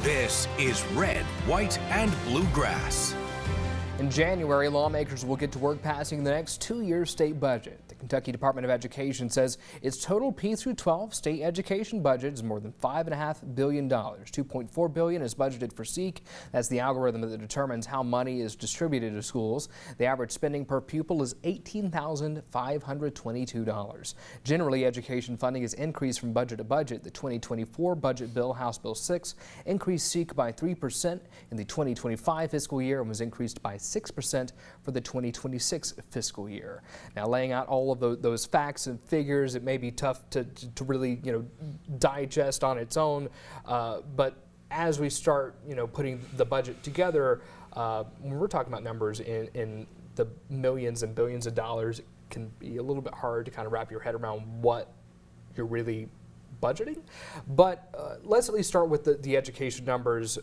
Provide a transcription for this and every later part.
This is Red, White, and Bluegrass. In January, lawmakers will get to work passing the next two-year state budget. The Kentucky Department of Education says its total P through 12 state education budget is more than $5.5 billion. $2.4 billion is budgeted for SEEK. That's the algorithm that determines how money is distributed to schools. The average spending per pupil is $18,522. Generally, education funding is increased from budget to budget. The 2024 budget bill, House Bill 6, increased SEEK by 3% in the 2025 fiscal year and was increased by 6% for the 2026 fiscal year. Now, laying out all of those facts and figures, it may be tough to really, digest on its own. But as we start, putting the budget together, when we're talking about numbers in the millions and billions of dollars, it can be a little bit hard to kind of wrap your head around what you're really budgeting. But let's at least start with the education numbers.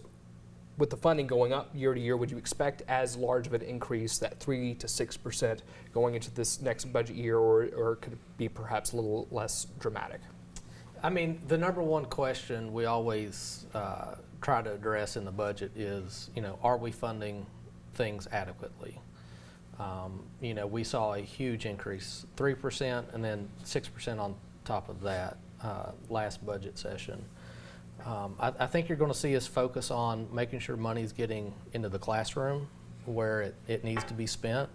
With the funding going up year to year, would you expect as large of an increase, that 3 to 6% going into this next budget year, or could it be perhaps a little less dramatic? I mean, the number one question we always try to address in the budget is, are we funding things adequately? We saw a huge increase, 3% and then 6% on top of that last budget session. I think you're going to see us focus on making sure money's getting into the classroom where it needs to be spent,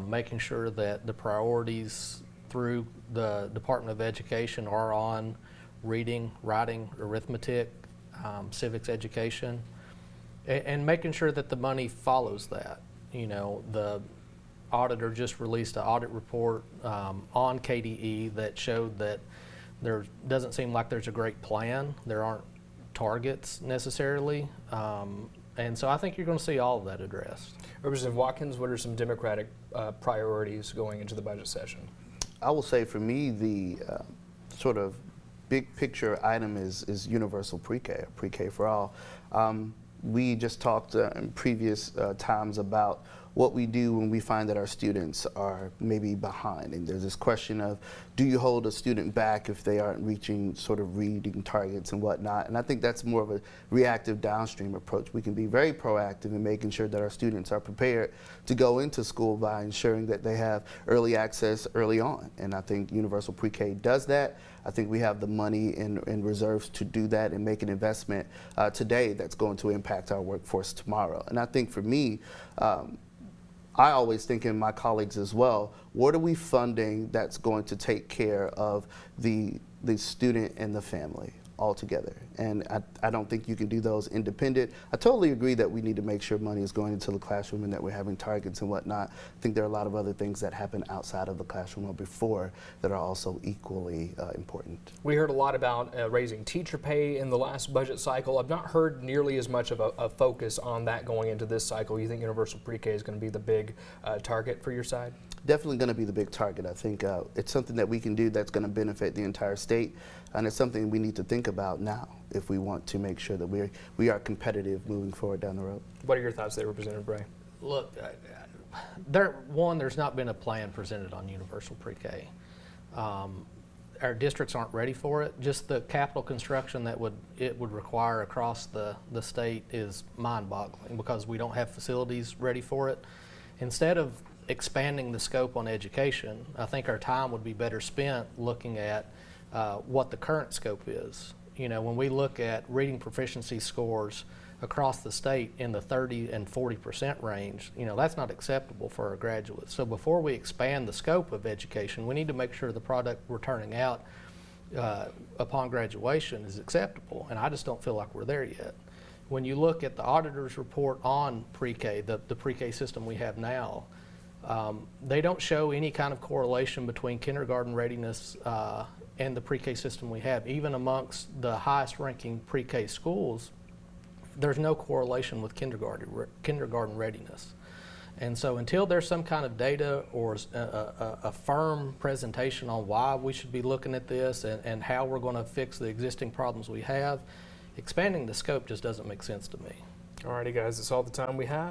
making sure that the priorities through the Department of Education are on reading, writing, arithmetic, civics education, and making sure that the money follows that. The auditor just released an audit report on KDE that showed that there doesn't seem like there's a great plan. There aren't targets necessarily. And so I think you're going to see all of that addressed. Representative Watkins, what are some Democratic priorities going into the budget session? I will say for me, the sort of big picture item is universal pre-K, pre-K for all. We just talked in previous times about what we do when we find that our students are maybe behind. And there's this question of, do you hold a student back if they aren't reaching sort of reading targets and whatnot? And I think that's more of a reactive downstream approach. We can be very proactive in making sure that our students are prepared to go into school by ensuring that they have early access early on. And I think Universal Pre-K does that. I think we have the money in reserves to do that and make an investment today that's going to impact our workforce tomorrow. And I think for me, I always think, in my colleagues as well, what are we funding that's going to take care of the student and the family all together? And I don't think you can do those independent. I totally agree that we need to make sure money is going into the classroom and that we're having targets and whatnot. I think there are a lot of other things that happen outside of the classroom or before that are also equally important. We heard a lot about raising teacher pay in the last budget cycle. I've not heard nearly as much of a focus on that going into this cycle. You think Universal Pre-K is going to be the big target for your side? Definitely going to be the big target. I think it's something that we can do that's going to benefit the entire state, and it's something we need to think about now if we want to make sure that we are competitive moving forward down the road. What are your thoughts there, Representative Bray? Look, there's not been a plan presented on Universal Pre-K. Our districts aren't ready for it. Just the capital construction that it would require across the state is mind-boggling because we don't have facilities ready for it. Instead of expanding the scope on education, I think our time would be better spent looking at what the current scope is. When we look at reading proficiency scores across the state in the 30 and 40% range, that's not acceptable for our graduates. So before we expand the scope of education, we need to make sure the product we're turning out upon graduation is acceptable, and I just don't feel like we're there yet. When you look at the auditor's report on pre-K, the pre-K system we have now, they don't show any kind of correlation between kindergarten readiness and the pre-K system we have. Even amongst the highest ranking pre-K schools, there's no correlation with kindergarten readiness. And so until there's some kind of data or a firm presentation on why we should be looking at this and how we're going to fix the existing problems we have, expanding the scope just doesn't make sense to me. Alrighty guys, that's all the time we have.